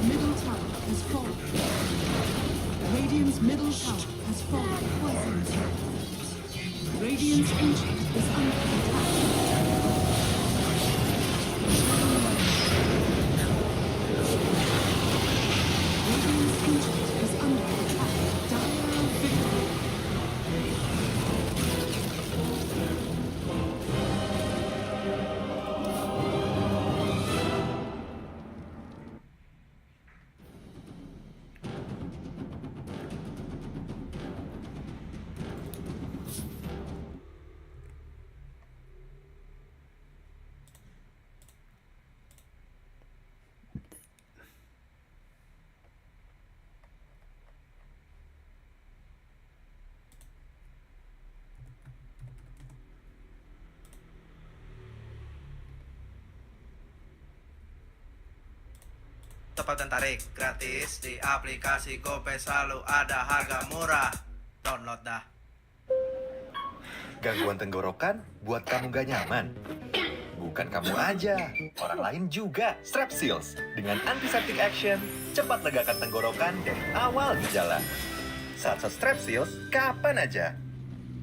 middle tower has fallen. Radiant's middle tower has fallen. Radiant's ancient is under attack. Radiant's ancient is under attack. Dire victory. Tepat dan tarik gratis di aplikasi GoPay, selalu ada harga murah. Download dah. Gangguan tenggorokan buat kamu gak nyaman? Bukan kamu aja, orang lain juga. Strepsils dengan antiseptic action cepat legakan tenggorokan dari awal gejala. Saat Strepsils kapan aja?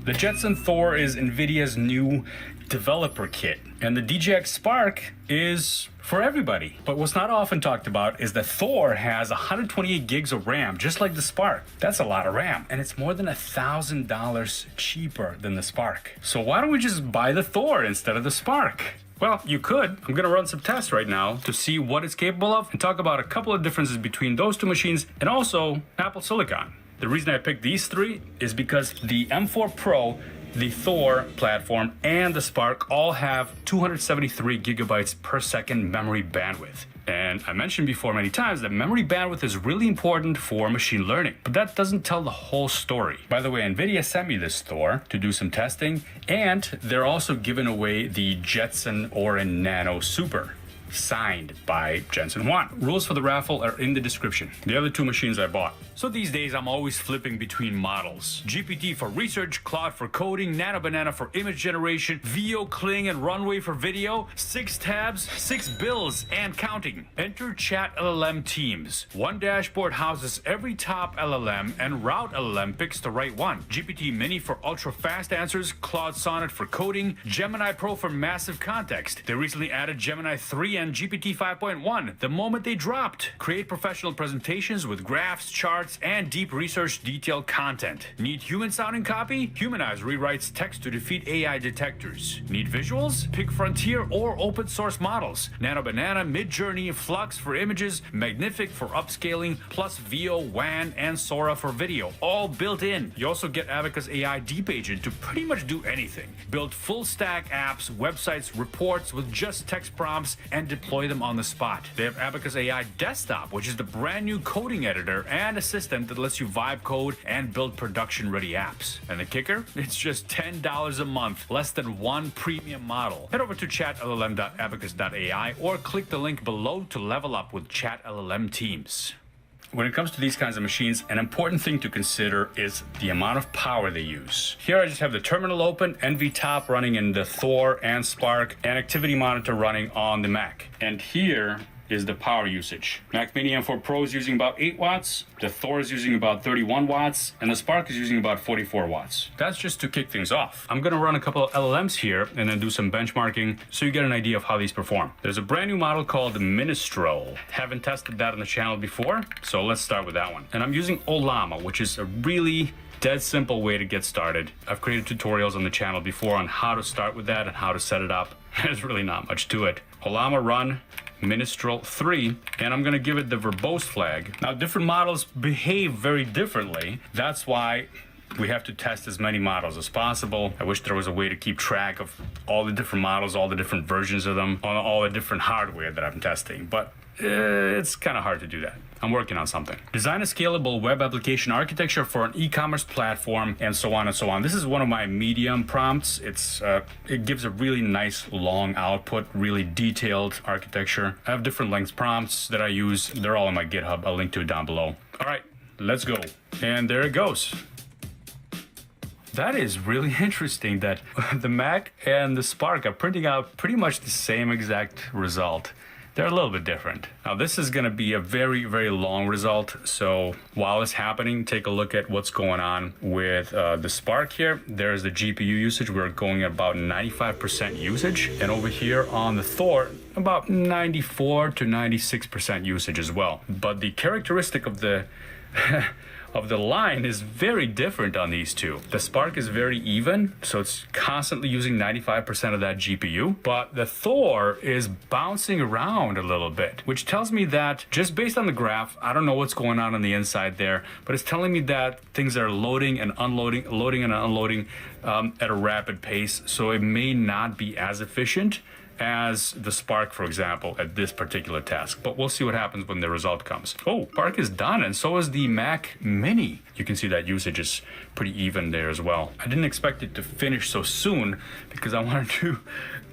The Jetson Thor is NVIDIA's new developer kit, and the DJX Spark is for everybody. But what's not often talked about is that Thor has 128 gigs of RAM, just like the Spark. That's a lot of RAM, and it's more than $1,000 cheaper than the Spark. So why don't we just buy the Thor instead of the Spark? Well, you could. I'm gonna run some tests right now to see what it's capable of and talk about a couple of differences between those two machines and also Apple Silicon. The reason I picked these three is because the M4 Pro, the Thor platform, and the Spark all have 273 gigabytes per second memory bandwidth. And I mentioned before many times that memory bandwidth is really important for machine learning, but that doesn't tell the whole story. By the way, NVIDIA sent me this Thor to do some testing, and they're also giving away the Jetson Orin Nano Super, signed by Jensen Huang. Rules for the raffle are in the description. The other two machines I bought. So these days I'm always flipping between models. GPT for research, Claude for coding, Nano Banana for image generation, VO Kling and Runway for video, 6 tabs, 6 bills, and counting. Enter Chat LLM Teams. One dashboard houses every top LLM, and Route LLM picks the right one. GPT Mini for ultra fast answers, Claude Sonnet for coding, Gemini Pro for massive context. They recently added Gemini 3 and GPT 5.1 the moment they dropped. Create professional presentations with graphs, charts, and deep research detailed content. Need human sounding copy? Humanize rewrites text to defeat AI detectors. Need visuals? Pick Frontier or open source models. Nano Banana, Midjourney, Flux for images, Magnific for upscaling, plus VO, WAN, and Sora for video, all built in. You also get Abacus AI Deep Agent to pretty much do anything. Build full stack apps, websites, reports with just text prompts, and deploy them on the spot. They have Abacus AI Desktop, which is the brand new coding editor and assistant that lets you vibe code and build production-ready apps. And the kicker? It's just $10 a month, less than one premium model. Head over to chatllm.abacus.ai or click the link below to level up with Chat LLM Teams. When it comes to these kinds of machines, an important thing to consider is the amount of power they use. Here I just have the terminal open, NVTop running in the Thor and Spark, and Activity Monitor running on the Mac. And here is the power usage. Mac Mini M4 Pro is using about 8 watts, the Thor is using about 31 watts, and the Spark is using about 44 watts. That's just to kick things off. I'm gonna run a couple of LLMs here and then do some benchmarking so you get an idea of how these perform. There's a brand new model called Ministrel. Haven't tested that on the channel before, so let's start with that one. And I'm using Ollama, which is a really dead simple way to get started. I've created tutorials on the channel before on how to start with that and how to set it up. There's really not much to it. Ollama run Ministrel 3, and I'm gonna give it the verbose flag. Now, different models behave very differently. That's why we have to test as many models as possible. I wish there was a way to keep track of all the different models, all the different versions of them, on all the different hardware that I'm testing, but it's kind of hard to do that. I'm working on something. Design a scalable web application architecture for an e-commerce platform, and so on and so on. This is one of my medium prompts. It gives a really nice long output, really detailed architecture. I have different length prompts that I use. They're all on my GitHub. I'll link to it down below. All right, let's go. And there it goes. That is really interesting that the Mac and the Spark are printing out pretty much the same exact result. they're a little bit different. Now this is going to be a very, very long result. So while it's happening, take a look at what's going on with the Spark here. There's the GPU usage. We're going at about 95% usage. And over here on the Thor, about 94 to 96% usage as well. But the characteristic of the of the line is very different on these two. The Spark is very even, so it's constantly using 95% of that GPU, but the Thor is bouncing around a little bit, which tells me that just based on the graph, I don't know what's going on the inside there, but it's telling me that things are loading and unloading, loading and unloading at a rapid pace, so it may not be as efficient as the Spark, for example, at this particular task. But we'll see what happens when the result comes. Oh, Spark is done, and so is the Mac Mini. You can see that usage is pretty even there as well. I didn't expect it to finish so soon because I wanted to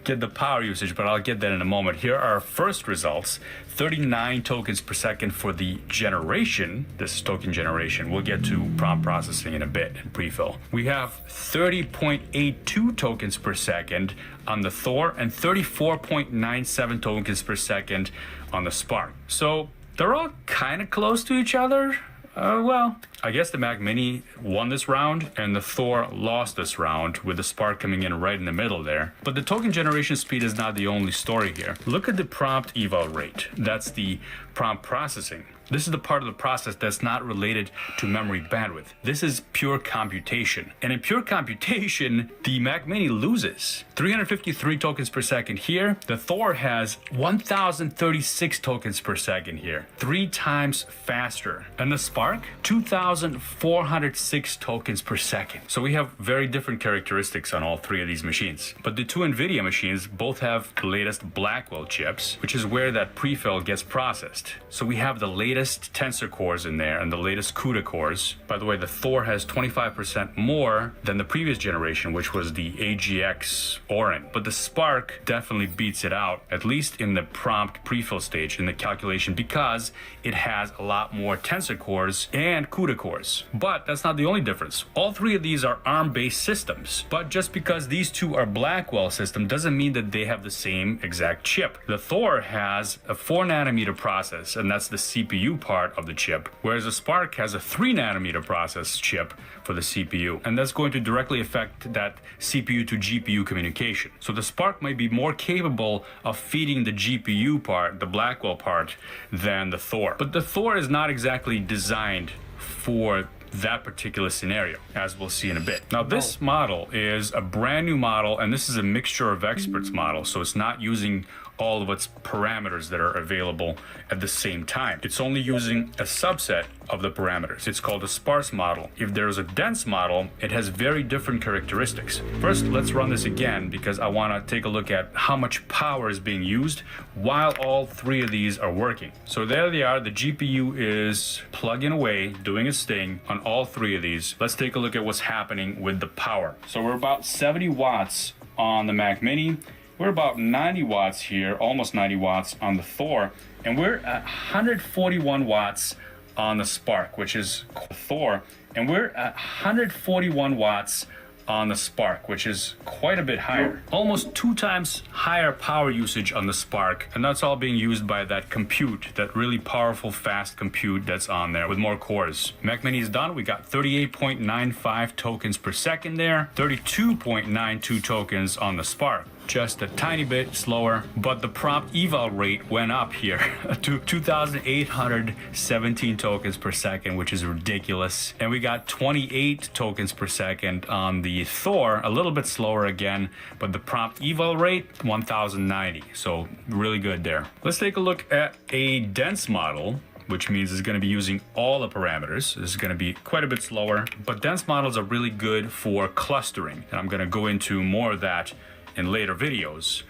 get the power usage, but I'll get that in a moment. Here are our first results. 39 tokens per second for the generation. This is token generation. We'll get to prompt processing in a bit in prefill. We have 30.82 tokens per second on the Thor and 34.97 tokens per second on the Spark. So they're all kind of close to each other. Well, I guess the Mac Mini won this round and the Thor lost this round, with the Spark coming in right in the middle there. But the token generation speed is not the only story here. Look at the prompt eval rate. That's the prompt processing. This is the part of the process that's not related to memory bandwidth. This is pure computation. And in pure computation, the Mac Mini loses. 353 tokens per second here. The Thor has 1,036 tokens per second here. 3 times faster. And the Spark, 2,406 tokens per second. So we have very different characteristics on all three of these machines. But the two NVIDIA machines both have the latest Blackwell chips, which is where that prefill gets processed. So we have the latest Tensor cores in there and the latest CUDA cores. By the way, the Thor has 25% more than the previous generation, which was the AGX Orin. But the Spark definitely beats it out, at least in the prompt prefill stage in the calculation, because it has a lot more Tensor cores and CUDA cores. But that's not the only difference. All three of these are ARM-based systems. But just because these two are Blackwell system doesn't mean that they have the same exact chip. The Thor has a 4 nanometer process, and that's the CPU part of the chip, whereas the Spark has a 3 nanometer process chip for the CPU, and that's going to directly affect that CPU to GPU communication. So the Spark might be more capable of feeding the GPU part, the Blackwell part, than the Thor. But the Thor is not exactly designed for that particular scenario, as we'll see in a bit. Now this model is a brand new model, and this is a mixture of experts model, so it's not using all of its parameters that are available at the same time. It's only using a subset of the parameters. It's called a sparse model. If there's a dense model, it has very different characteristics. First, let's run this again because I want to take a look at how much power is being used while all three of these are working. So there they are. The GPU is plugging away, doing its thing on all three of these. Let's take a look at what's happening with the power. So we're about 70 watts on the Mac Mini. We're about 90 watts here, almost 90 watts on the Thor, and we're at 141 watts on the Spark, which is Thor, and we're at 141 watts on the Spark, which is quite a bit higher. Almost 2 times higher power usage on the Spark, and that's all being used by that compute, that really powerful, fast compute that's on there with more cores. Mac Mini is done. We got 38.95 tokens per second there, 32.92 tokens on the Spark. Just a tiny bit slower, but the prompt eval rate went up here to 2,817 tokens per second, which is ridiculous. And we got 28 tokens per second on the Thor, a little bit slower again, but the prompt eval rate, 1,090. So really good there. Let's take a look at a dense model, which means it's going to be using all the parameters. This is going to be quite a bit slower, but dense models are really good for clustering. And I'm going to go into more of that in later videos.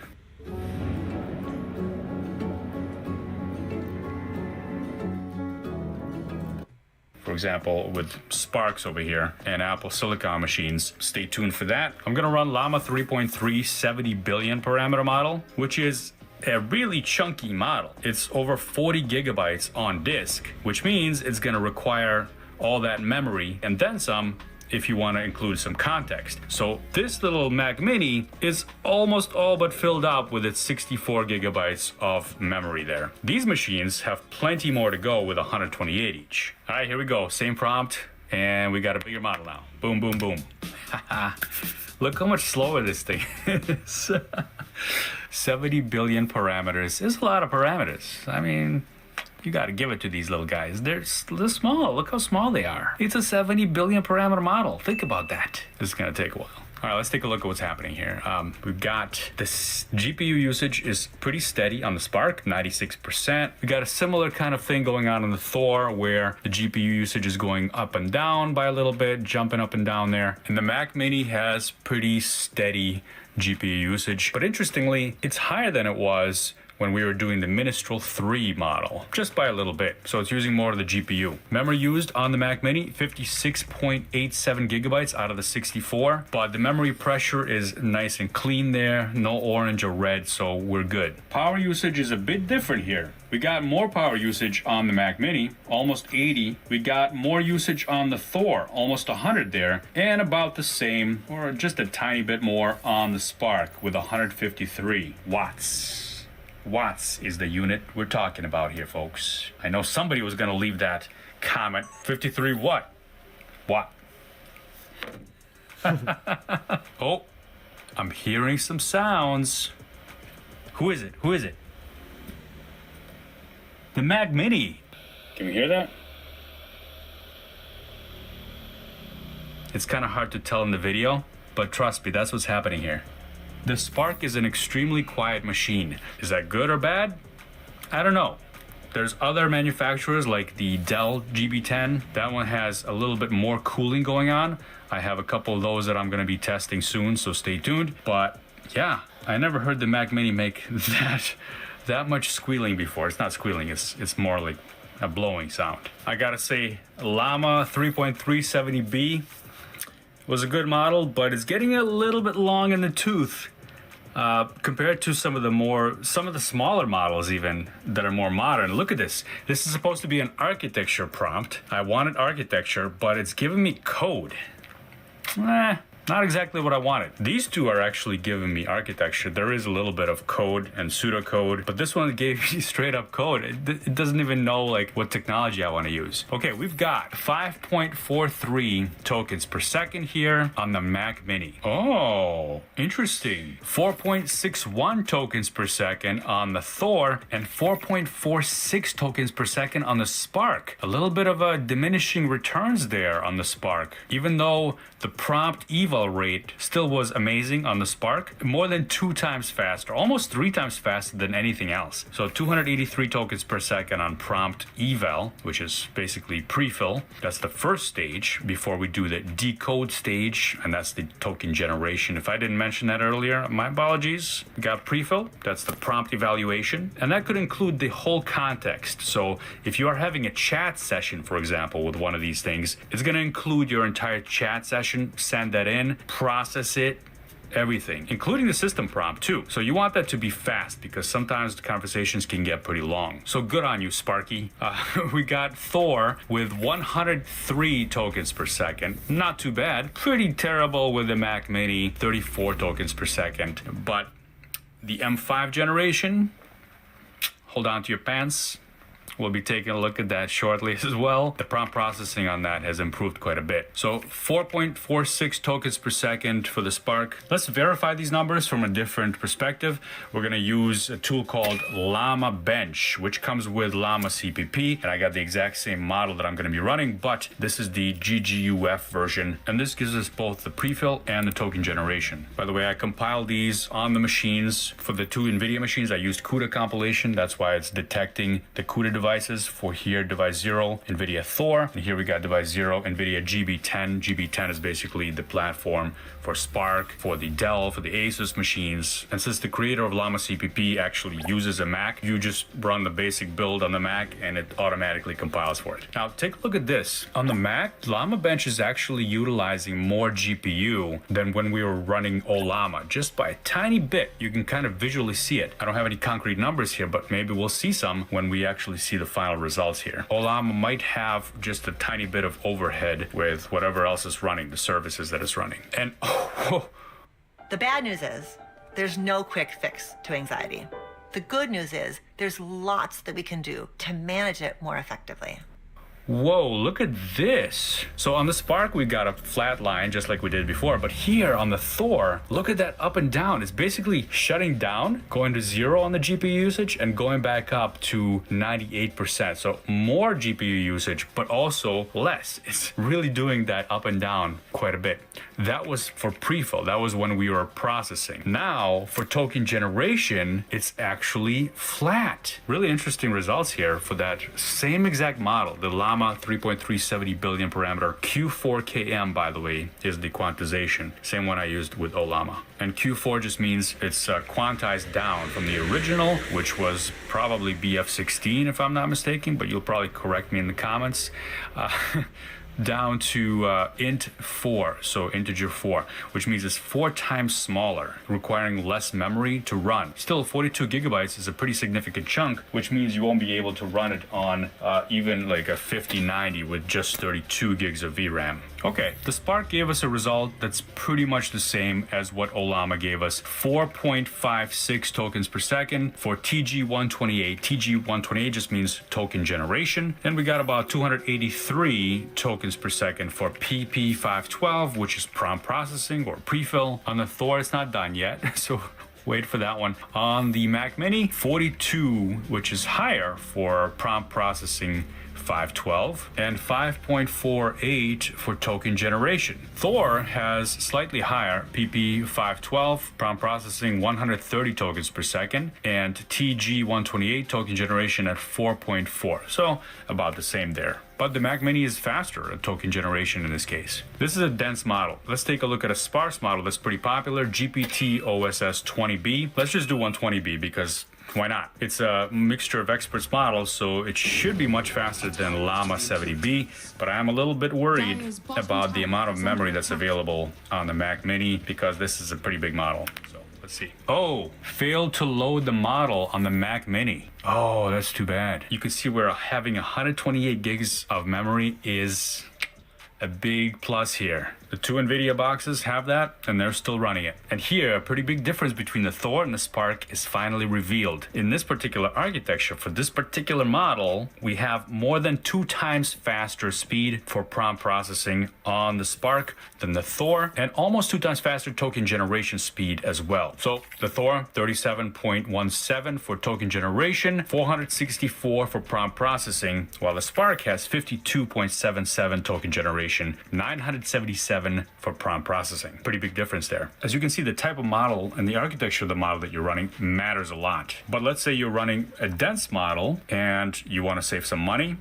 For example, with Sparks over here and Apple Silicon machines. Stay tuned for that. I'm gonna run Llama 3.3 70 billion parameter model, which is a really chunky model. It's over 40 gigabytes on disk, which means it's gonna require all that memory and then some if you want to include some context. So this little Mac Mini is almost all but filled up with its 64 gigabytes of memory there. These machines have plenty more to go with 128 each. All right, here we go. Same prompt, and we got a bigger model now. Boom, boom, boom. Look how much slower this thing is. 70 billion parameters is a lot of parameters. I mean, you got to give it to these little guys. They're small. Look how small they are. It's a 70 billion parameter model. Think about that. This is going to take a while. All right, let's take a look at what's happening here. We've got this GPU usage is pretty steady on the Spark, 96%. We got a similar kind of thing going on the Thor, where the GPU usage is going up and down by a little bit, jumping up and down there. And the Mac Mini has pretty steady GPU usage. But interestingly, it's higher than it was when we were doing the Minstrel 3 model, just by a little bit. So it's using more of the GPU. Memory used on the Mac Mini, 56.87 gigabytes out of the 64, but the memory pressure is nice and clean there, no orange or red, so we're good. Power usage is a bit different here. We got more power usage on the Mac Mini, almost 80. We got more usage on the Thor, almost 100 there, and about the same, or just a tiny bit more on the Spark with 153 watts. Watts is the unit we're talking about here, folks. I know somebody was gonna leave that comment. 53 what? Watt. Oh, I'm hearing some sounds. Who is it? Who is it? The Mac Mini. Can you hear that? It's kind of hard to tell in the video, but trust me, that's what's happening here. The Spark is an extremely quiet machine. Is that good or bad? I don't know. There's other manufacturers like the Dell GB10. That one has a little bit more cooling going on. I have a couple of those that I'm gonna be testing soon, so stay tuned. But yeah, I never heard the Mac Mini make that much squealing before. It's not squealing, it's more like a blowing sound. I gotta say, Llama 3.370B was a good model, but it's getting a little bit long in the tooth compared to some of the smaller models even that are more modern. Look at this. This is supposed to be an architecture prompt. I wanted architecture, but it's giving me code. Not exactly what I wanted. These two are actually giving me architecture. There is a little bit of code and pseudocode, but this one gave me straight up code. It doesn't even know like what technology I want to use. Okay, we've got 5.43 tokens per second here on the Mac Mini. Oh, interesting. 4.61 tokens per second on the Thor and 4.46 tokens per second on the Spark. A little bit of a diminishing returns there on the Spark, even though the prompt eval rate still was amazing on the Spark, more than 2 times faster, almost 3 times faster than anything else. So 283 tokens per second on prompt eval, which is basically prefill. That's the first stage before we do the decode stage, and that's the token generation. If I didn't mention that earlier, my apologies. We got prefill, that's the prompt evaluation, and that could include the whole context. So if you are having a chat session, for example, with one of these things, it's going to include your entire chat session, send that in, process it, everything, including the system prompt too. So you want that to be fast because sometimes the conversations can get pretty long. So good on you, Sparky. We got Thor with 103 tokens per second. Not too bad. Pretty terrible with the Mac Mini, 34 tokens per second. But the M5 generation, hold on to your pants. We'll be taking a look at that shortly as well. The prompt processing on that has improved quite a bit. So 4.46 tokens per second for the Spark. Let's verify these numbers from a different perspective. We're gonna use a tool called Llama Bench, which comes with Llama CPP, and I got the exact same model that I'm gonna be running, but this is the GGUF version, and this gives us both the prefill and the token generation. By the way, I compiled these on the machines. For the 2 NVIDIA machines, I used CUDA compilation. That's why it's detecting the CUDA devices. For here, device 0, NVIDIA Thor, and here we got device 0, NVIDIA GB10. GB10 is basically the platform for Spark, for the Dell, for the Asus machines. And since the creator of Llama CPP actually uses a Mac, you just run the basic build on the Mac and it automatically compiles for it. Now take a look at this. On the Mac, Llama Bench is actually utilizing more GPU than when we were running Llama, just by a tiny bit. You can kind of visually see it. I don't have any concrete numbers here, but maybe we'll see some when we actually see see the final results here. Ollama might have just a tiny bit of overhead with whatever else is running, the services that it's running. And The bad news is there's no quick fix to anxiety. The good news is there's lots that we can do to manage it more effectively. whoa, look at this. So on the Spark, we got a flat line just like we did before, but here on the Thor, look at that up and down. It's basically shutting down, going to 0 on the GPU usage and going back up to 98%. So more GPU usage, but also less. It's really doing that up and down quite a bit. That was for pre-fill. That was when we were processing. Now for token generation, it's actually flat. Really interesting results here for that same exact model, the Llama 3.370 billion parameter. Q4KM, by the way, is the quantization. Same one I used with Ollama. And Q4 just means it's quantized down from the original, which was probably BF16 if I'm not mistaken, but you'll probably correct me in the comments. Down to int 4, so integer 4, which means it's 4 times smaller, requiring less memory to run. Still, 42 gigabytes is a pretty significant chunk, which means you won't be able to run it on even like a 5090 with just 32 gigs of VRAM. Okay, the Spark gave us a result that's pretty much the same as what Ollama gave us. 4.56 tokens per second for TG128. TG128 just means token generation. And we got about 283 tokens per second for PP512, which is prompt processing or prefill. On the Thor, it's not done yet, so wait for that one. On the Mac Mini, 42, which is higher for prompt processing 512 and 5.48 for token generation. Thor has slightly higher PP512 prompt processing 130 tokens per second and TG128 token generation at 4.4. So about the same there. But the Mac Mini is faster at token generation in this case. This is a dense model. Let's take a look at a sparse model that's pretty popular, GPT OSS 20B. Let's just do 120B because why not? It's a mixture of experts models, so it should be much faster than Llama 70B, but I am a little bit worried about the amount of memory that's available on the Mac Mini because this is a pretty big model. So let's see. Oh, failed to load the model on the Mac Mini. Oh, that's too bad. You can see where having 128 gigs of memory is a big plus here. The two NVIDIA boxes have that, and they're still running it. And here, a pretty big difference between the Thor and the Spark is finally revealed. In this particular architecture, for this particular model, we have more than 2 times faster speed for prompt processing on the Spark than the Thor, and almost 2 times faster token generation speed as well. So the Thor, 37.17 for token generation, 464 for prompt processing, while the Spark has 52.77 token generation, 977 for prompt processing. Pretty big difference there. As you can see, the type of model and the architecture of the model that you're running matters a lot. But let's say you're running a dense model and you want to save some money,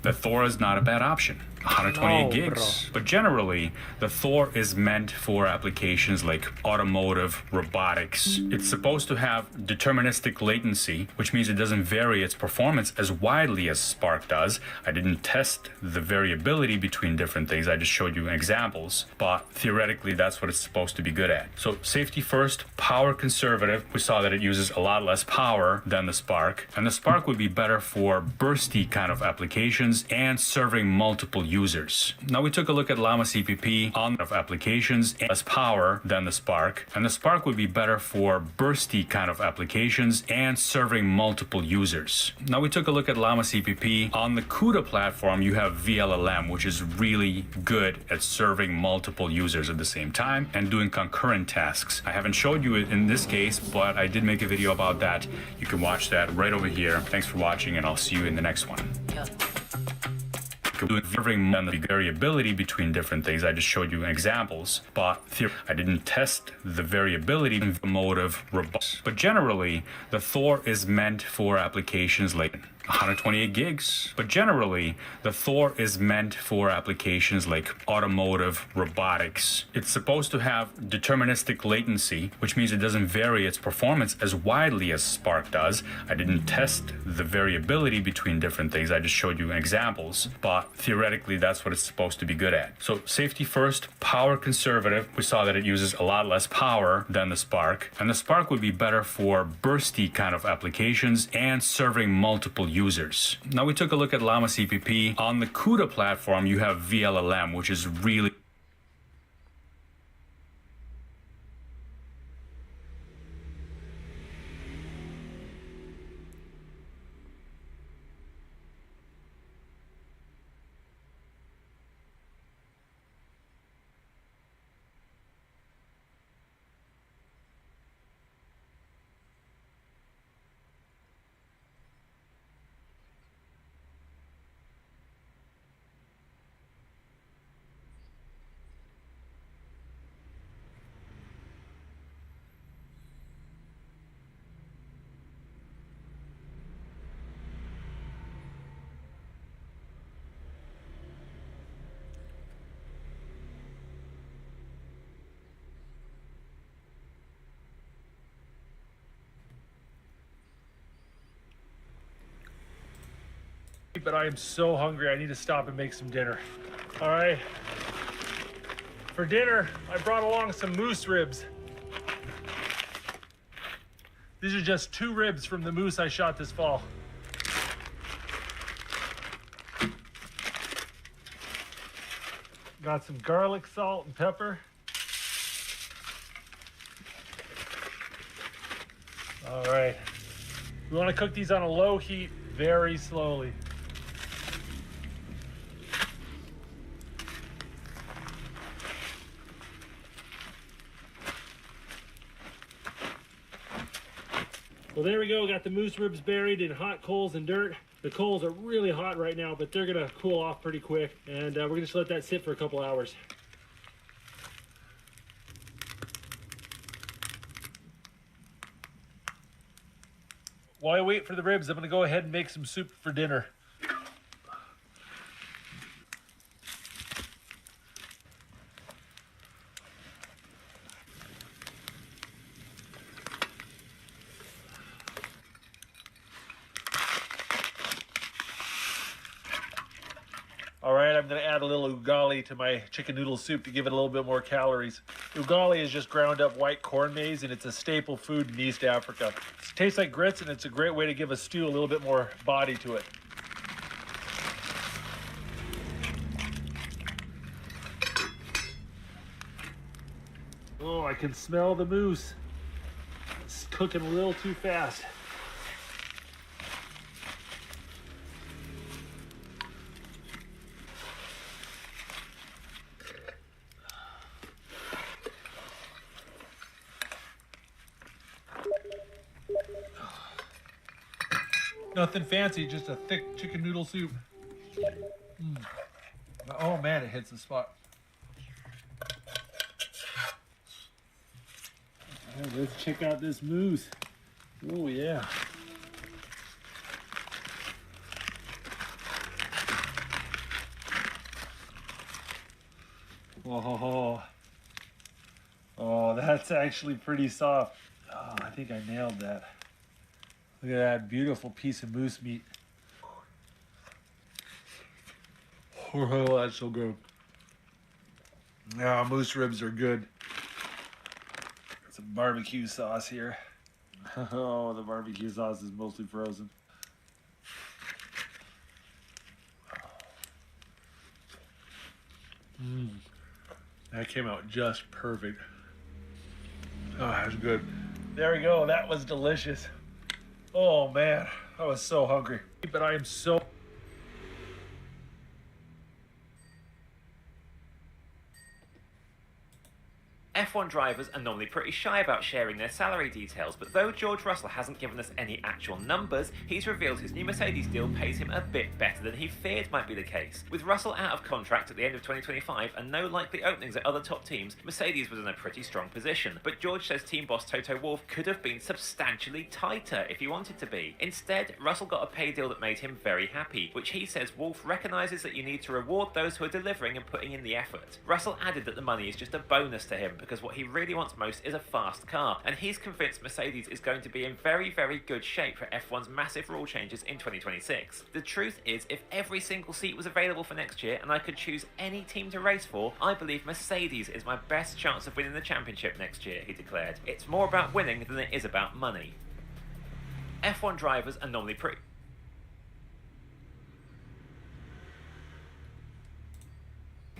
the Thor is not a bad option. 128 gigs. But generally, the Thor is meant for applications like automotive, robotics. It's supposed to have deterministic latency, which means it doesn't vary its performance as widely as Spark does. I didn't test the variability between different things. I just showed you examples, but theoretically, that's what it's supposed to be good at. So safety first, power conservative. We saw that it uses a lot less power than the Spark, and the Spark would be better for bursty kind of applications and serving multiple users. Now we took a look at Llama CPP on of applications and less power than the Spark, and the Spark would be better for bursty kind of applications and serving multiple users. Now we took a look at Llama CPP on the CUDA platform. You have VLLM, which is really good at serving multiple users at the same time and doing concurrent tasks. I haven't showed you it in this case, but I did make a video about that. You can watch that right over here. Thanks for watching, and I'll see you in the next one. The variability between different things. I just showed you examples, but I didn't test the variability in automotive, robotics. But generally, the Thor is meant for applications like 128 gigs. But generally, the Thor is meant for applications like automotive, robotics. It's supposed to have deterministic latency, which means it doesn't vary its performance as widely as Spark does. I didn't test the variability between different things. I just showed you examples, but theoretically, that's what it's supposed to be good at. So safety first, power conservative. We saw that it uses a lot less power than the Spark, and the Spark would be better for bursty kind of applications and serving multiple users. Now we took a look at Llama CPP. On the CUDA platform, you have VLLM, which is really but I am so hungry. I need to stop and make some dinner. All right. For dinner, I brought along some moose ribs. These are just 2 ribs from the moose I shot this fall. Got some garlic, salt, and pepper. All right. We want to cook these on a low heat very slowly. Well, there we go. Got the moose ribs buried in hot coals and dirt. The coals are really hot right now, but they're gonna cool off pretty quick. And we're gonna just let that sit for a couple hours. While I wait for the ribs, I'm gonna go ahead and make some soup for dinner. All right, I'm gonna add a little ugali to my chicken noodle soup to give it a little bit more calories. Ugali is just ground up white corn maize, and it's a staple food in East Africa. It tastes like grits, and it's a great way to give a stew a little bit more body to it. Oh, I can smell the moose. It's cooking a little too fast. Nothing fancy, just a thick chicken noodle soup. Oh man, it hits the spot. Let's check out this moose. Oh yeah. Oh, that's actually pretty soft. Oh, I think I nailed that. Look at that beautiful piece of moose meat. Oh, that's so good. Yeah, moose ribs are good. Some barbecue sauce here. Oh, the barbecue sauce is mostly frozen. That came out just perfect. Oh, that's good. There we go. That was delicious. Oh man, I was so hungry. But I am so... F1 drivers are normally pretty shy about sharing their salary details, but though George Russell hasn't given us any actual numbers, he's revealed his new Mercedes deal pays him a bit better than he feared might be the case. With Russell out of contract at the end of 2025 and no likely openings at other top teams, Mercedes was in a pretty strong position, but George says team boss Toto Wolff could have been substantially tighter if he wanted to be. Instead, Russell got a pay deal that made him very happy, which he says Wolff recognises that you need to reward those who are delivering and putting in the effort. Russell added that the money is just a bonus to him because what he really wants most is a fast car, and he's convinced Mercedes is going to be in very, very good shape for F1's massive rule changes in 2026. The truth is, if every single seat was available for next year and I could choose any team to race for, I believe Mercedes is my best chance of winning the championship next year, he declared. It's more about winning than it is about money. F1 drivers are normally pretty...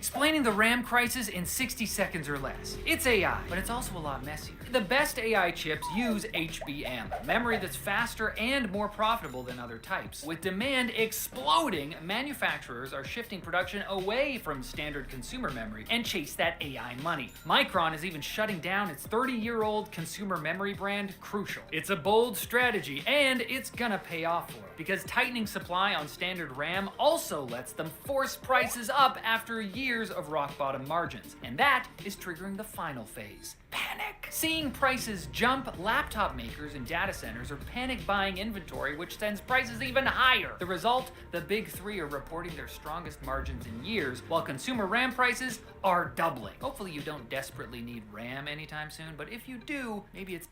explaining the RAM crisis in 60 seconds or less. It's AI, but it's also a lot messier. The best AI chips use HBM, memory that's faster and more profitable than other types. With demand exploding, manufacturers are shifting production away from standard consumer memory and chase that AI money. Micron is even shutting down its 30-year-old consumer memory brand, Crucial. It's a bold strategy, and it's gonna pay off for it, because tightening supply on standard RAM also lets them force prices up after years of rock-bottom margins. And that is triggering the final phase. Panic! Seeing prices jump, laptop makers and data centers are panic buying inventory, which sends prices even higher. The result, the big three are reporting their strongest margins in years, while consumer RAM prices are doubling. Hopefully you don't desperately need RAM anytime soon, but if you do, maybe it's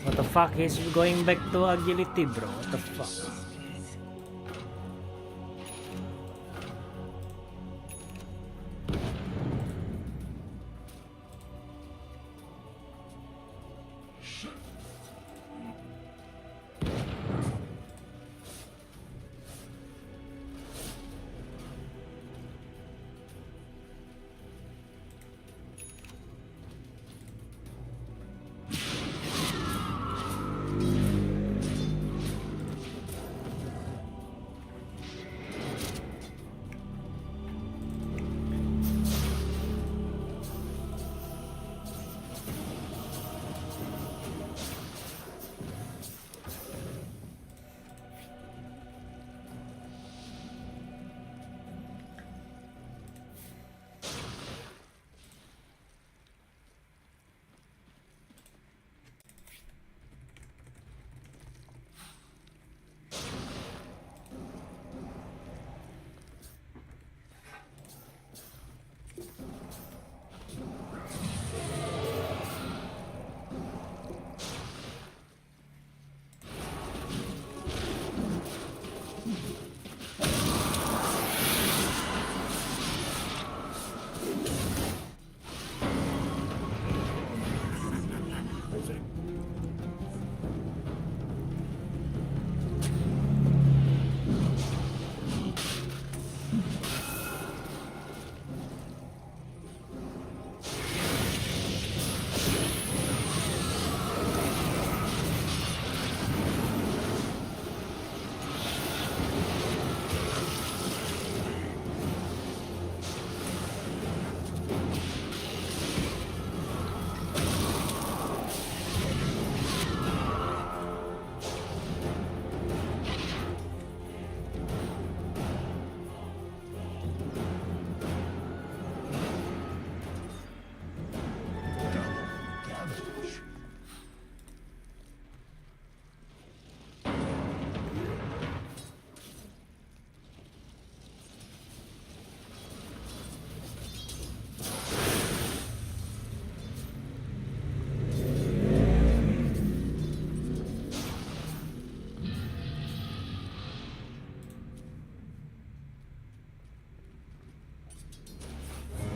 What the fuck? He's going back to agility, bro. What the fuck?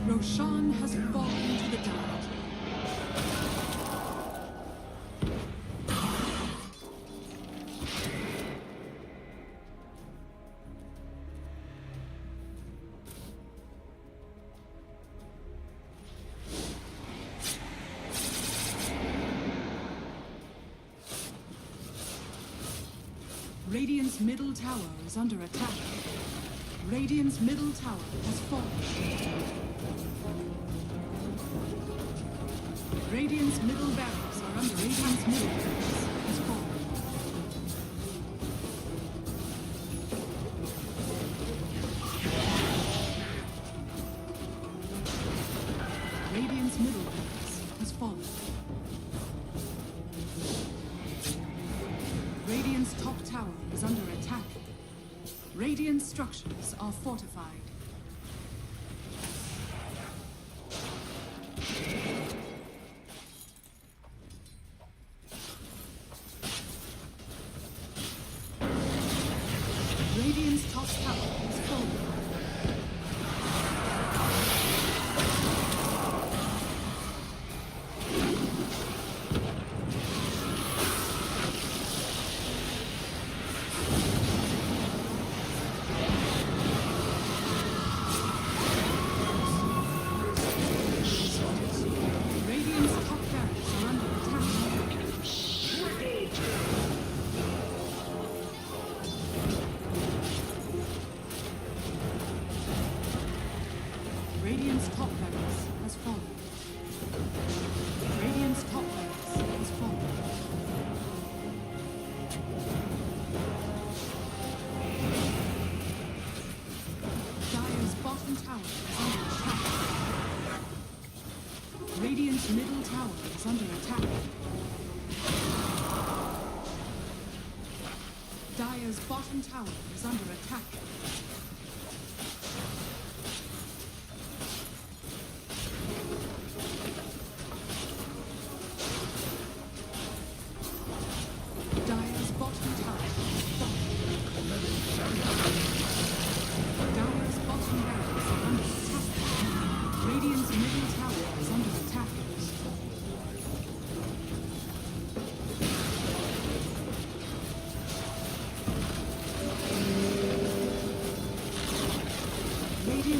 Roshan has fallen to the dark. Radiant's middle tower is under attack. Radiant's middle tower has fallen. Radiant's middle barracks are under Radiant's middle barracks has fallen. Radiant's middle barracks has fallen. Radiant's top tower is under attack. Radiant structures are fortified. Radiant's top tower is fallen. Radiant's top barracks are under attack. Radiant's top barracks has fallen. Radiant's top barracks has fallen. Dire's bottom tower is under attack. Radiant's middle tower is under attack. Dire's bottom tower is under attack.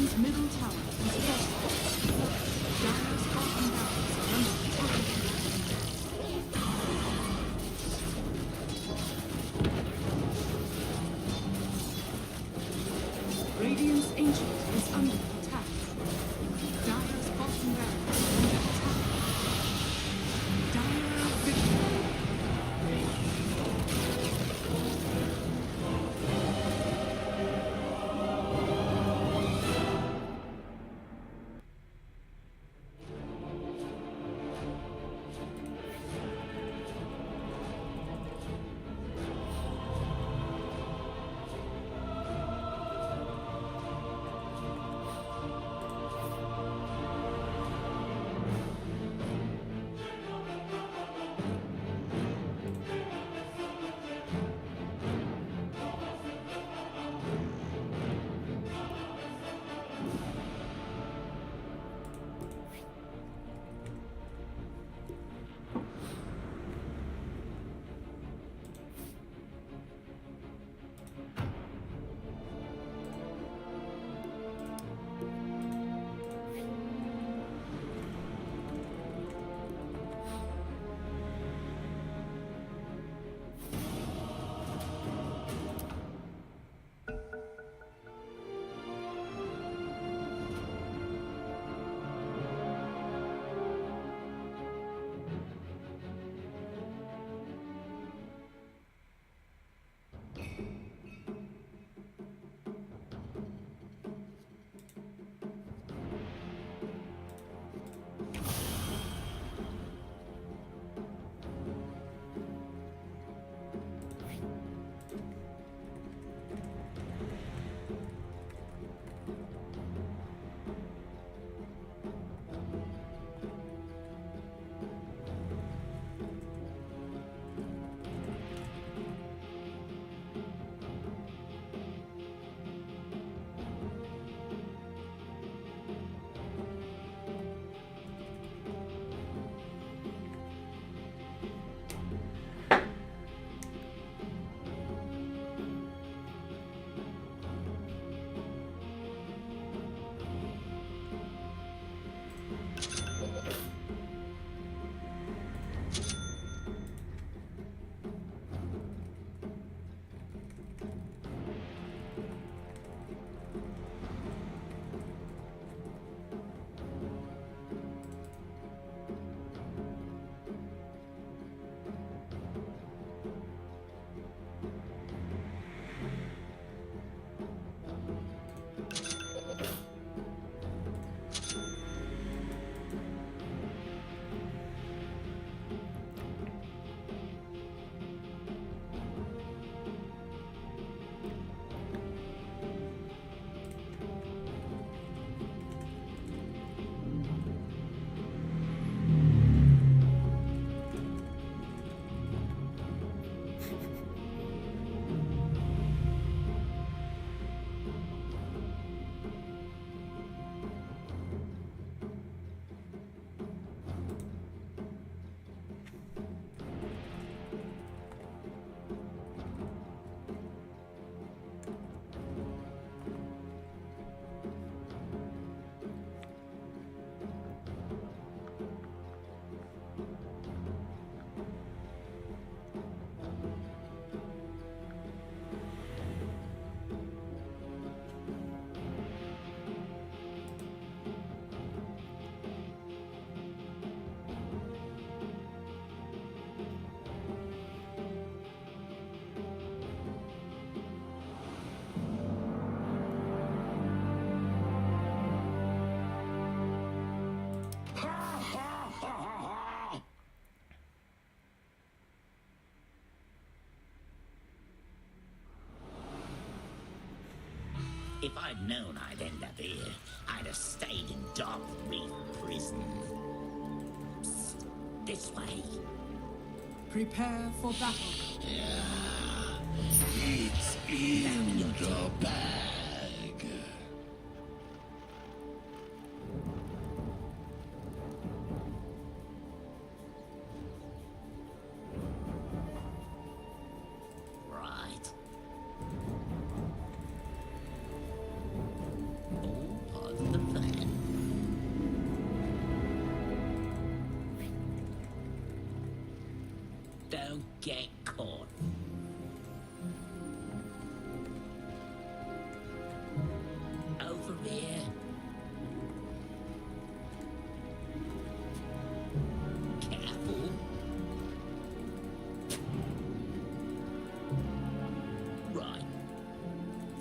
Radiant's middle tower is falling. Dire's bottom barracks are under attack. Radiant's ancient is under attack. Dire's bottom barracks are under attack. Dire victory. If I'd known I'd end up here, I'd have stayed in Dark Reef Prison. Psst, this way. Prepare for battle. It's in the bag. Right. All get caught. Over here. Careful.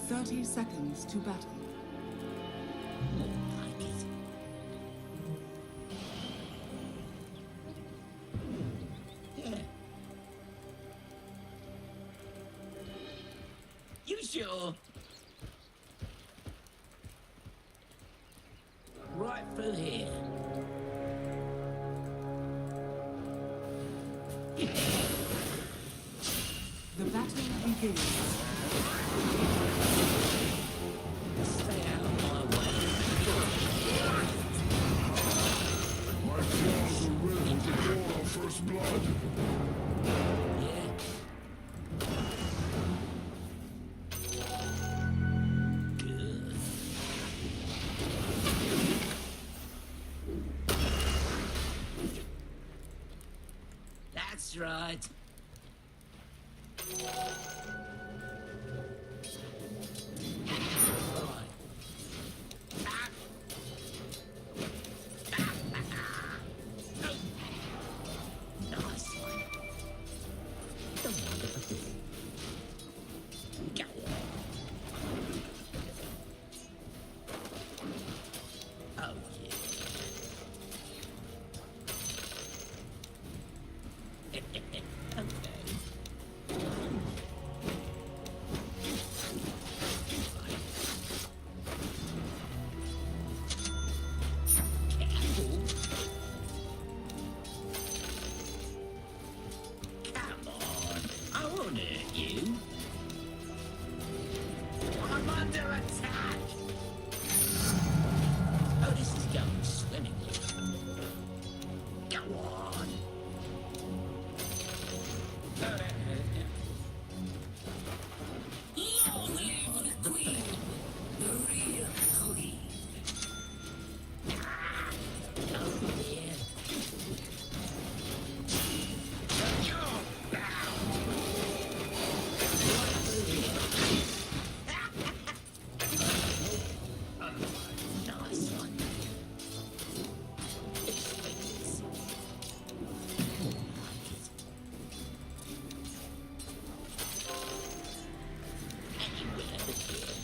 30 seconds to battle. More like it. Yeah. You sure? Right through here. The battle begins. Stay out of my way. My claws are ready to pour our first blood. Yeah. Good. That's right. Nice one. The wonderful thing. Go on. Oh, yeah. Okay. Careful. Come on, I won't hurt you. I'm under attack. Oh, this is going swimmingly. Go on. Over here. Nice one. Expect anywhere but here.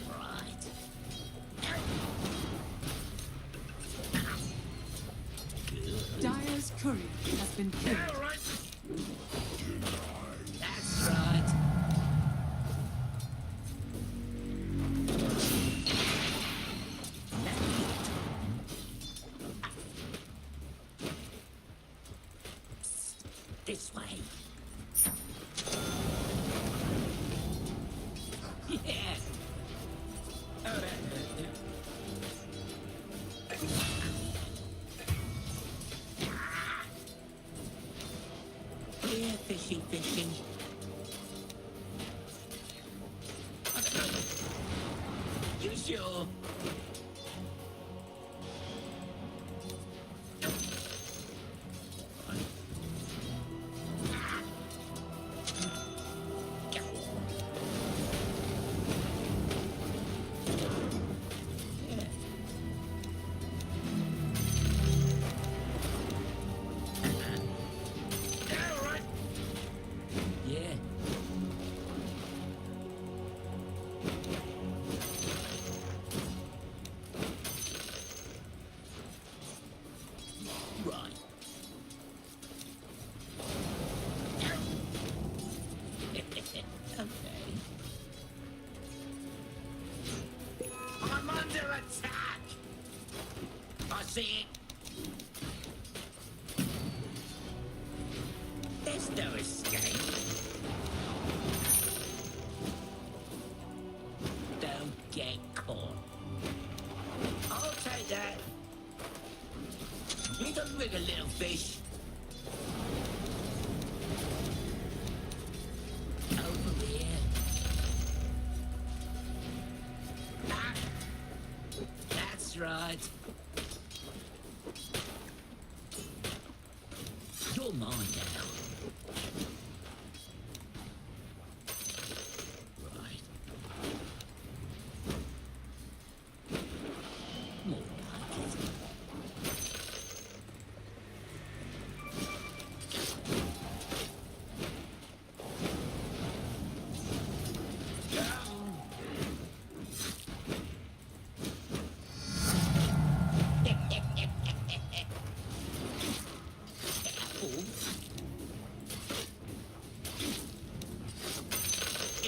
Right. Good. Dire's courier has been killed. That's right. This way. Yeah. Yeah, fishing, fishing. You sure? Go on. Yeah. All right. Yeah. Right. Okay. I'm under attack. I see it. There's no escape. Don't get caught. I'll take that. You don't rig a little fish. Over here. Ah. right. You're mine now. Right. More like it.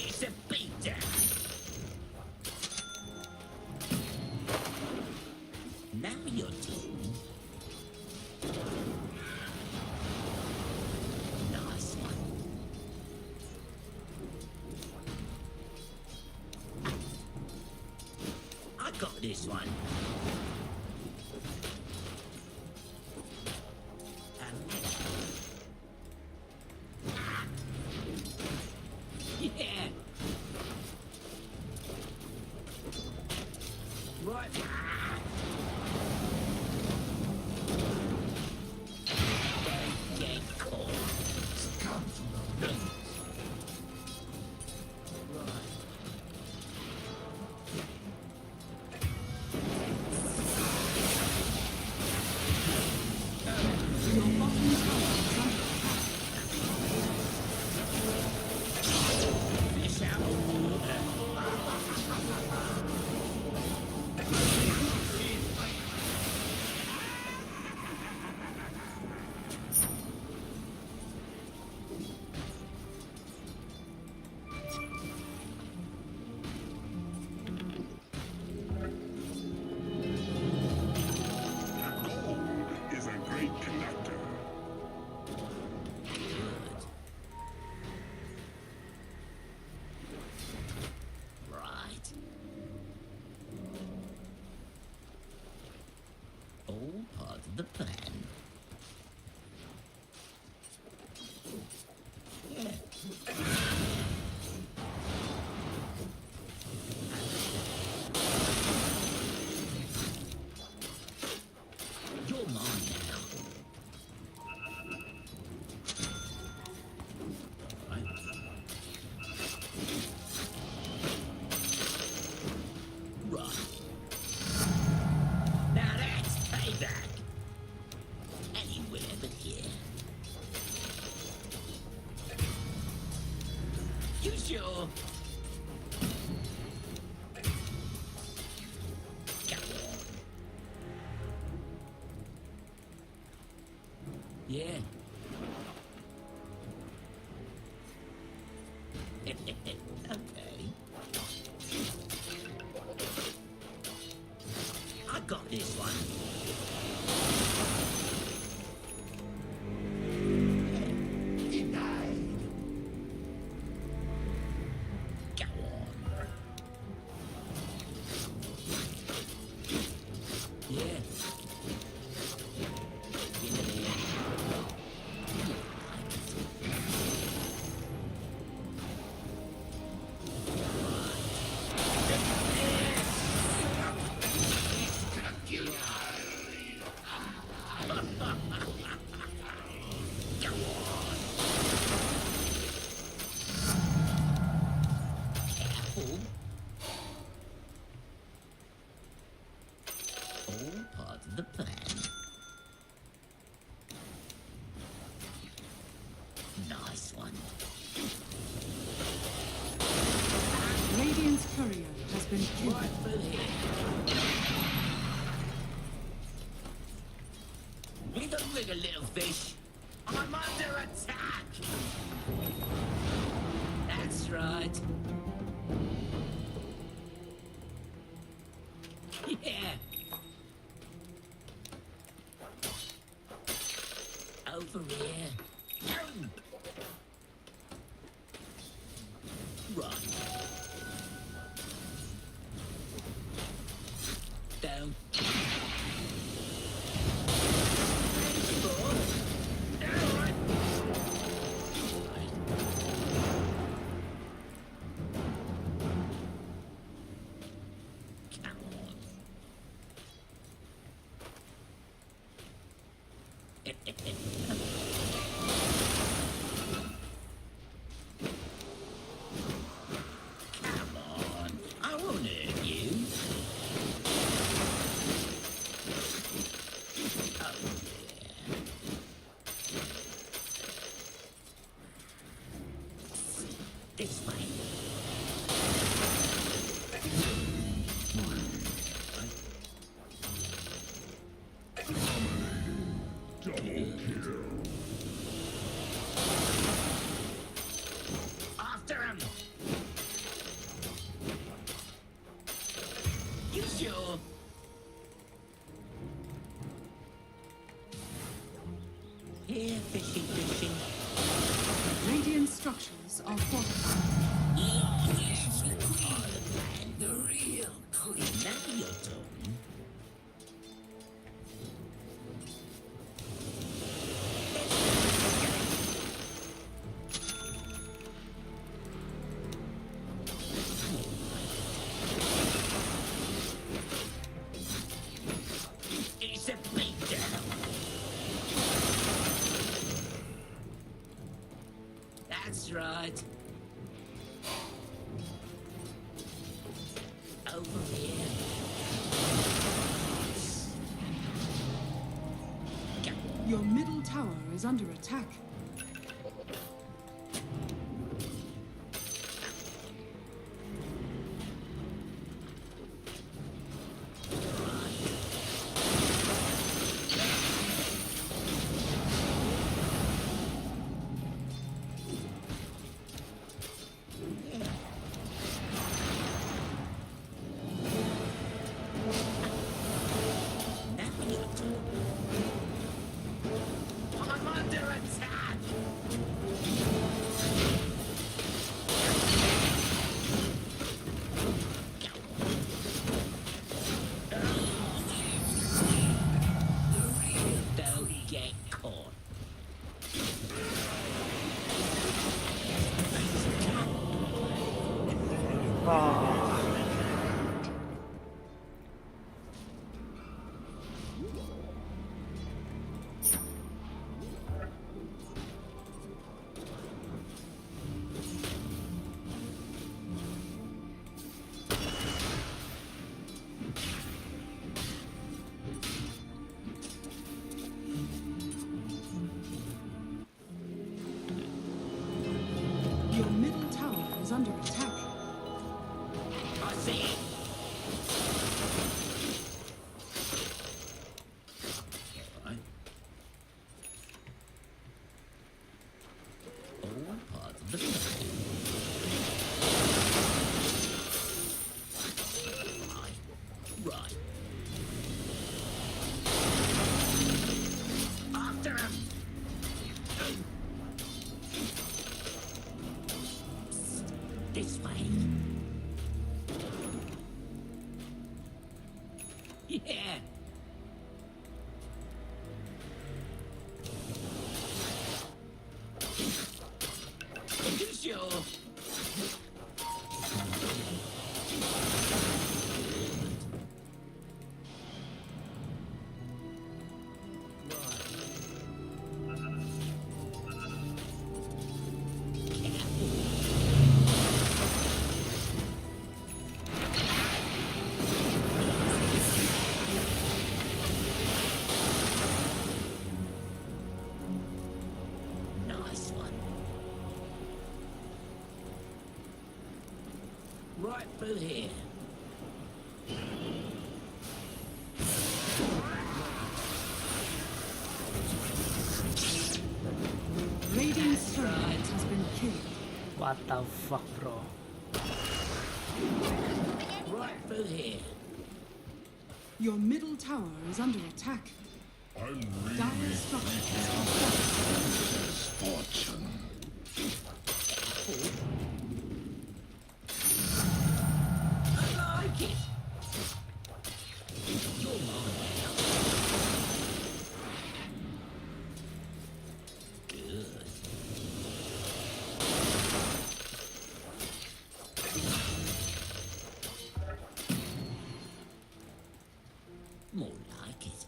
It's a beatdown. Now you're talking. Nice one. I got this one. Yeah. Right. Don't get caught. Come from the rings. Right. Your bottom tower is under attack. Fish out of water. Gold is a great conductor. Right. All part of the plan. Yeah. You're mine now. Right. Right. Now that's payback. Anywhere but here. You sure? Go on. Yeah. Okay. I got this one. Denied. Go on. Yeah. Get in there. Go on. Careful. All part of the plan. Nice one. Radiant's courier has been killed. Right for here. Leave the ring a little fish. I'm under attack. That's right. Yeah. Over here. Run. Down. Come on. This way. Double kill. After him! You sure? Here, fishing, fishing. Radiant structures are fortified. The real queen. Now you're talking. It's a big down. That's right. Over here. Your middle tower is under attack. Now you're talking. I'm under attack. Don't get caught. Your middle tower is under attack. I see it. Alright. All part of the plan. Right. After him. This way. Yeah. You sure? Nice one. Right through here. Radiant's turret has been killed. What the fuck, bro? Right through here. Your middle tower is under attack. I'm Dire really structures are fortified. fortune. I like it. You're mine. Good. More like it.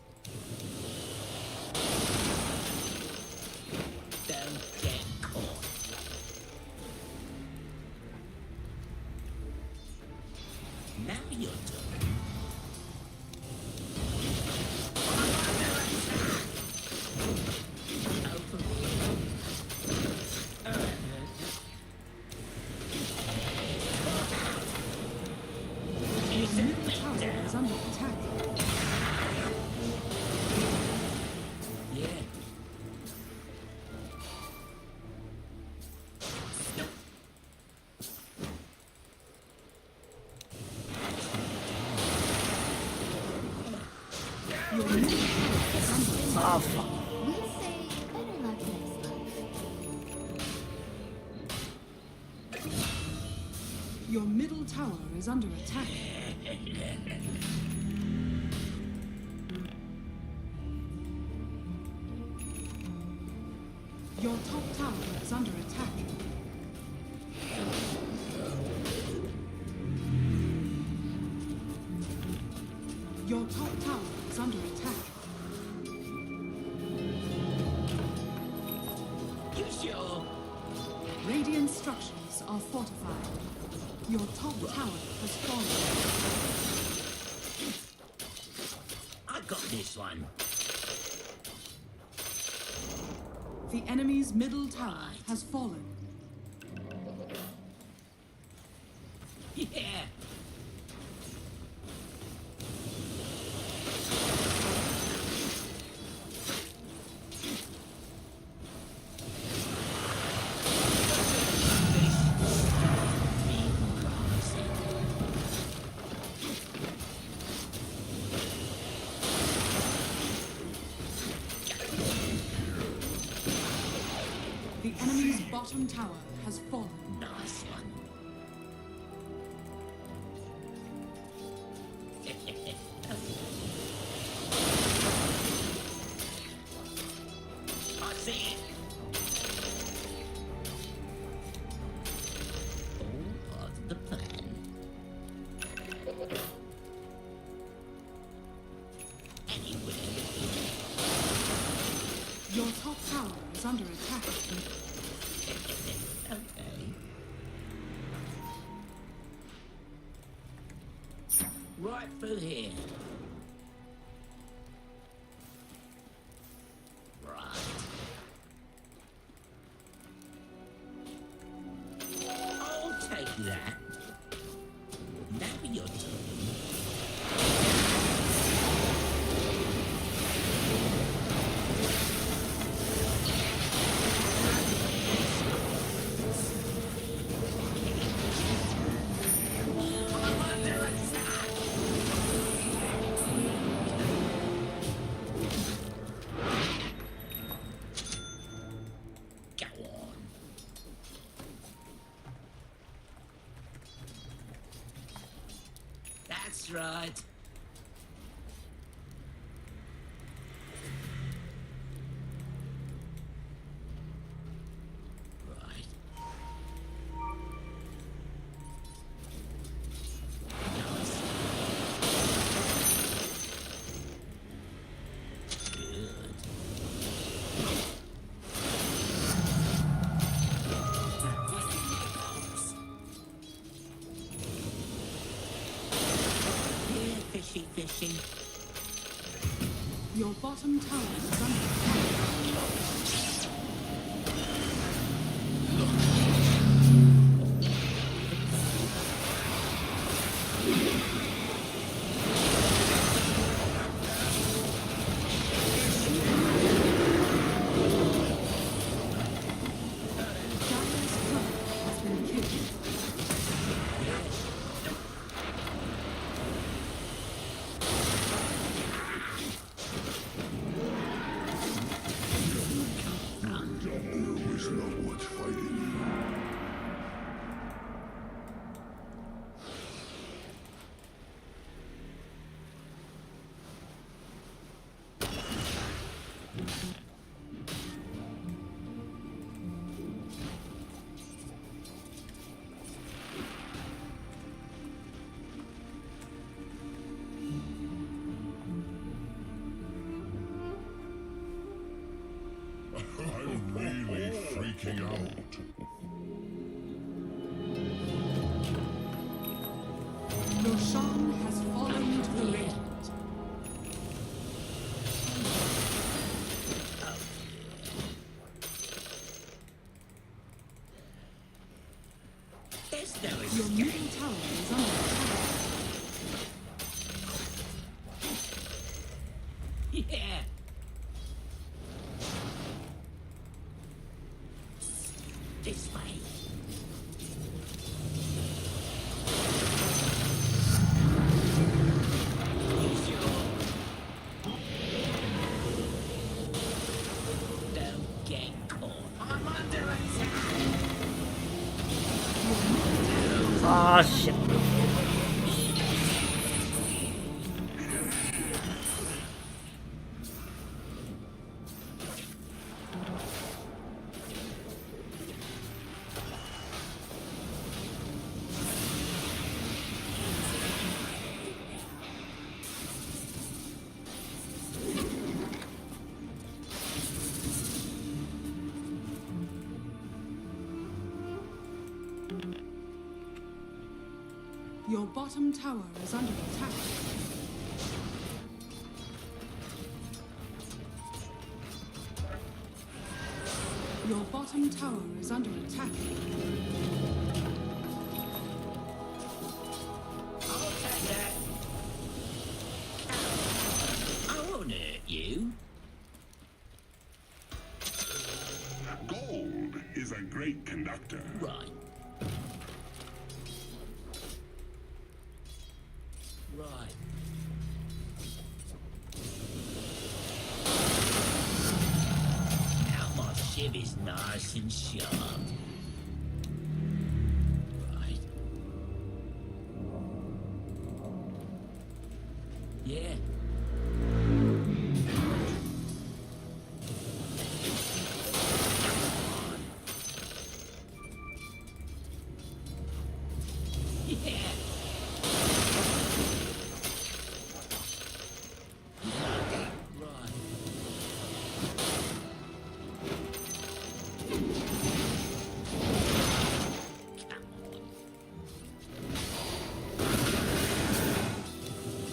Oh, fuck. We say better luck next time. Your middle tower is under attack. Your top tower is under attack. Your top tower is under attack. You sure? Radiant structures are fortified. Your top tower has fallen. I got this one. The enemy's middle tower has fallen. Yeah. The enemy's bottom tower has fallen. Nice one. I see it. All part of the plan. Anywhere. Your top tower is under attack. Okay. Right through here. Right. I'll take that. Now your turn. Go on. That's right. Right. Nice. Good. Here, fishy, fishy. Your bottom tower is under attack. Dire's turret has been killed. Double is not worth fighting. I'm really freaking out. Roshan has fallen to the Radiant. There's no Your escape. middle tower is under attack. Yeah. This way. You sure? Oh shit. Your bottom tower is under attack. Your bottom tower is under attack. I'll take that. I won't hurt you. Gold is a great conductor. Right. Right. Now my ship is nice and sharp. Right. Yeah. Yeah.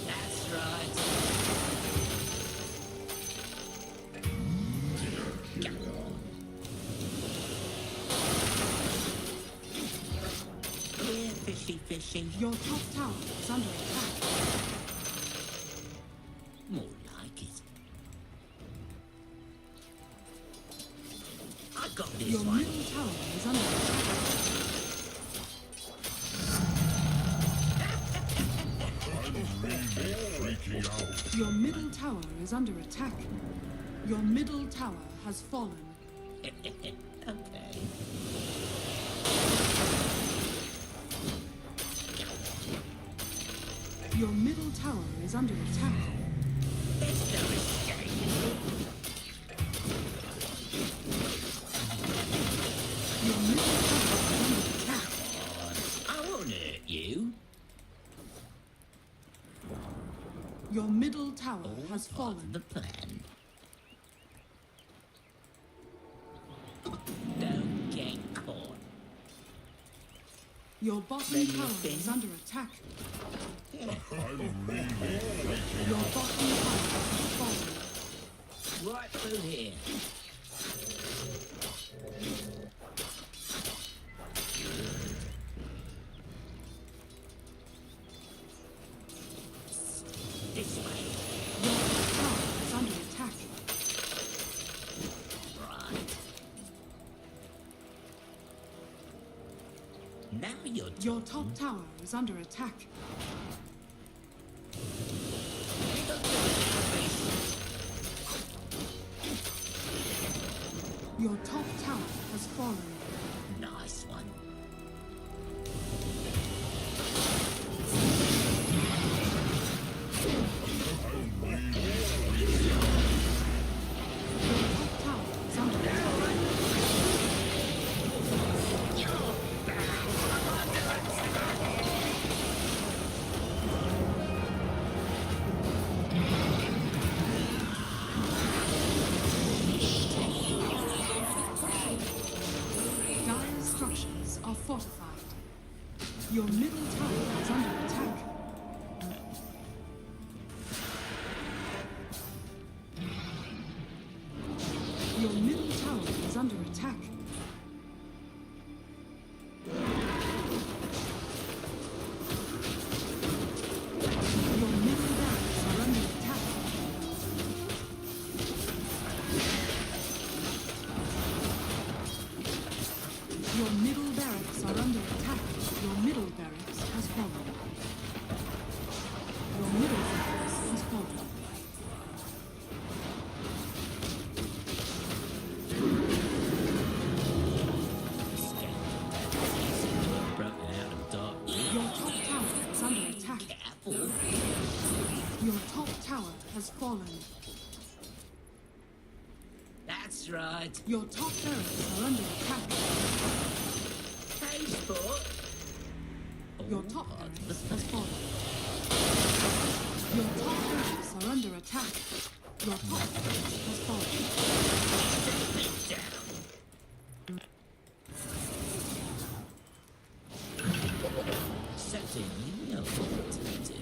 That's right. Come on. Yeah, fishy, fishy. Your top tower is under attack. More like it. I got this Your one. middle tower is under attack. Freaking out. Your middle tower is under attack. Your middle tower has fallen. Okay. Your middle tower is under attack. There's no escape. Your middle tower is under attack. I won't hurt you. Your middle tower All has part of fallen. the plan. Don't get caught. Your bottom Ready to tower spin? is under attack. I'm really freaking Your out. bottom tower has fallen. Right through here. This way. Your top tower is under attack. Right. Now you're Your top tower is under attack. Your top tower has fallen. Nice one. Your top tower is under attack. Dire structures are fortified. Your middle tower is under attack. Your middle tower is under attack. Your middle barracks are under attack. Your middle barracks are under attack. Your middle barracks has fallen. Your middle barracks has fallen. Broken out of dark. fallen. That's right. Your top barracks are under attack. Hey, sport. Your top barracks has fallen. Your top barracks are under attack. Your top barracks has fallen. Something you know what to do.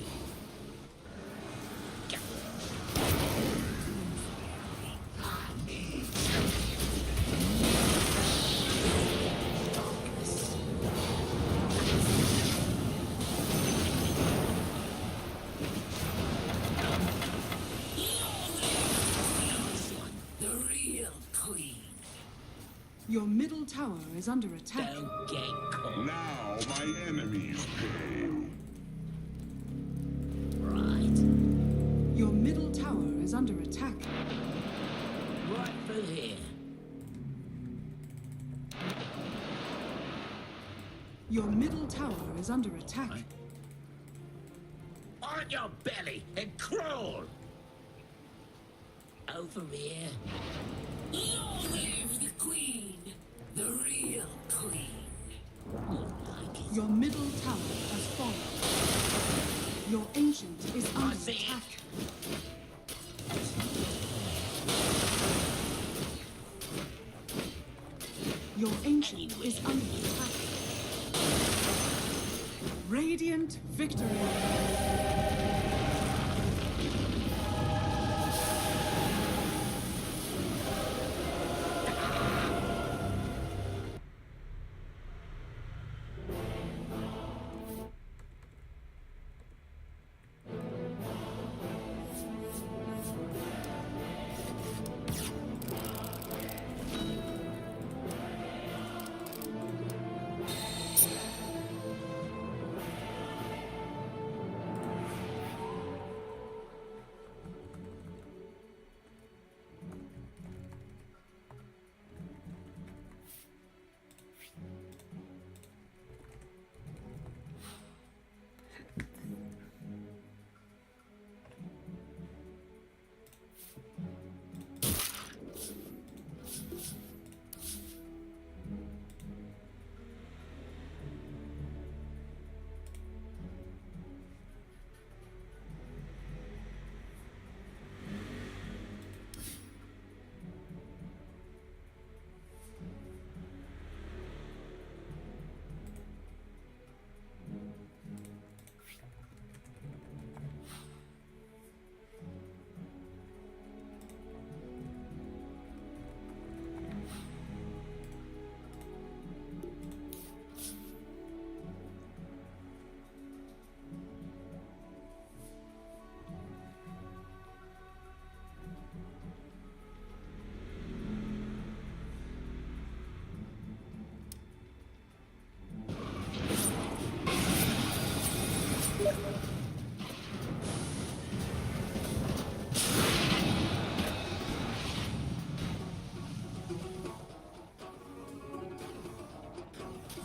The real queen. Your middle tower is under attack. Don't get caught. Now my enemies pay. Right. Your middle tower is under attack. Right through here. Your middle tower is under attack. On your belly and crawl. Over here. Long live the queen. The real queen. Like it. Your middle tower has fallen. Your ancient is under see it. attack. Your ancient is under attack. Radiant victory.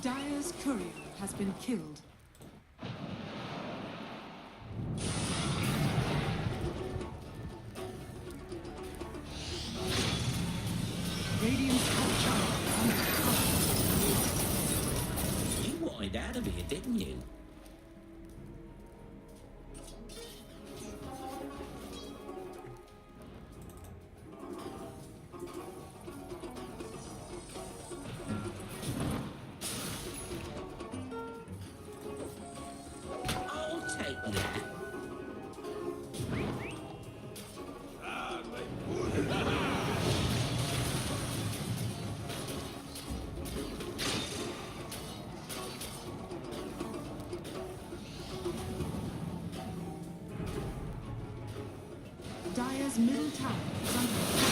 Dire's courier has been killed. Radiant's top tower is under attack. You wanted out of here, didn't you? I'll take that. Dire's middle tower is under attack.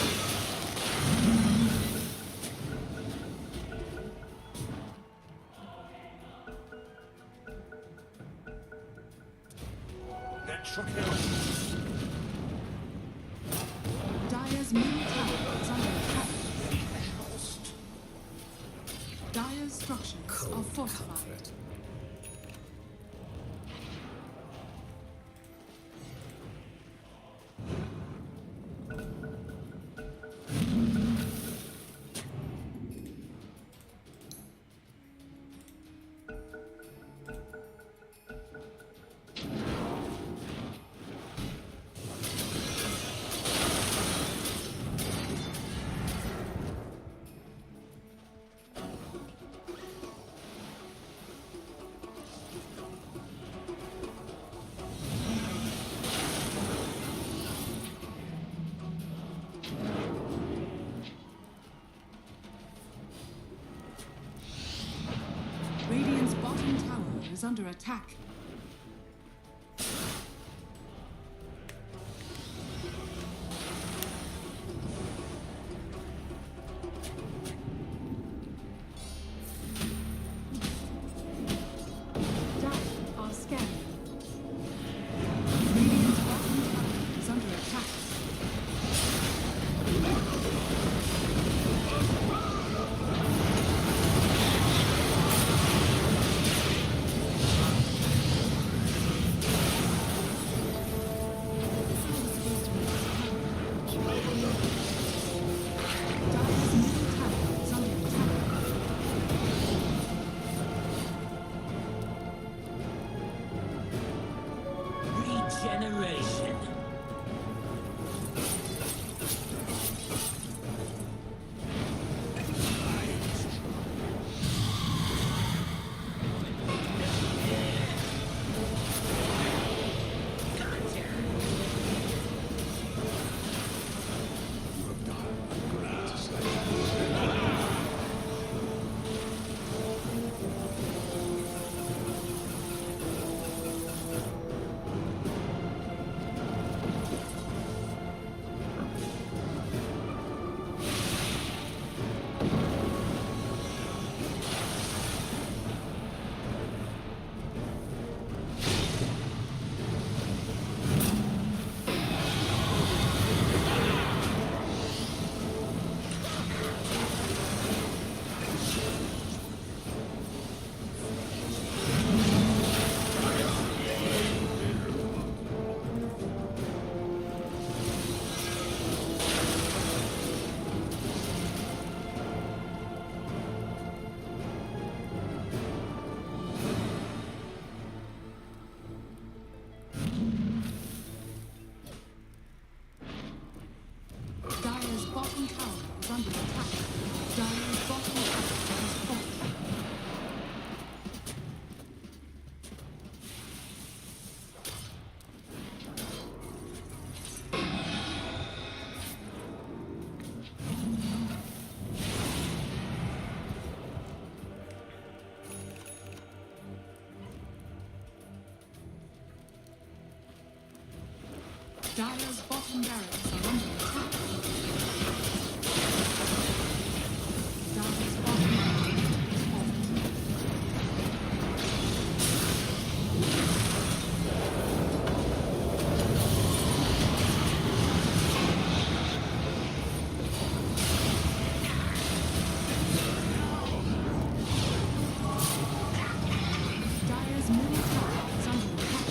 Dire's middle tower is under attack. Dire's structures are fortified. is under attack. Dire are scanning. Radiant's bottom tower is under attack. Dire's middle tower is under attack. Regeneration. Dire's bottom tower is under attack. Dire's bottom tower has fallen. Dire's bottom barracks are under attack. Dire's bottom barracks is fallen. Dire's middle tower is under attack.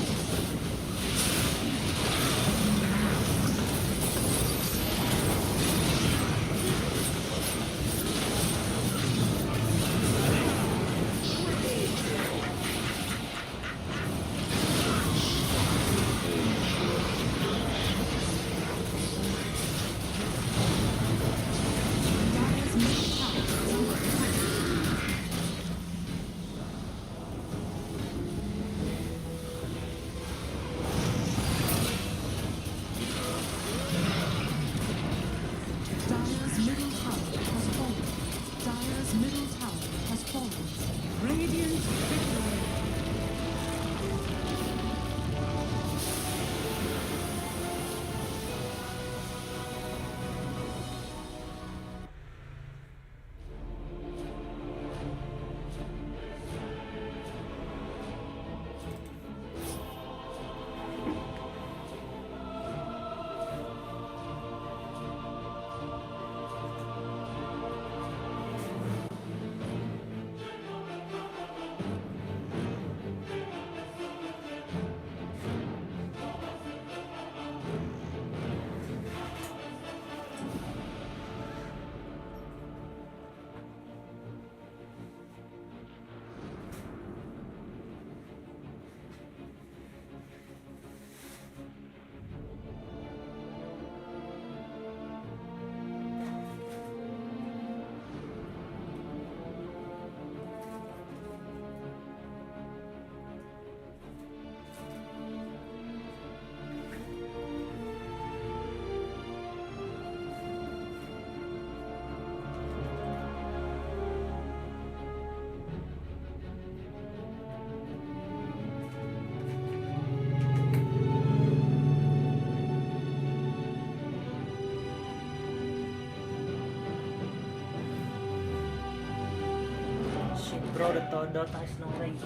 bro, Dota is no race.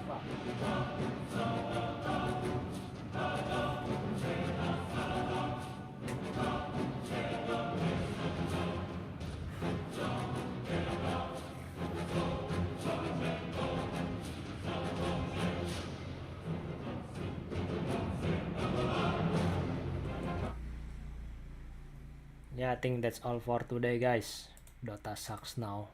Fuck. Yeah, I think that's all for today, guys. Dota sucks now.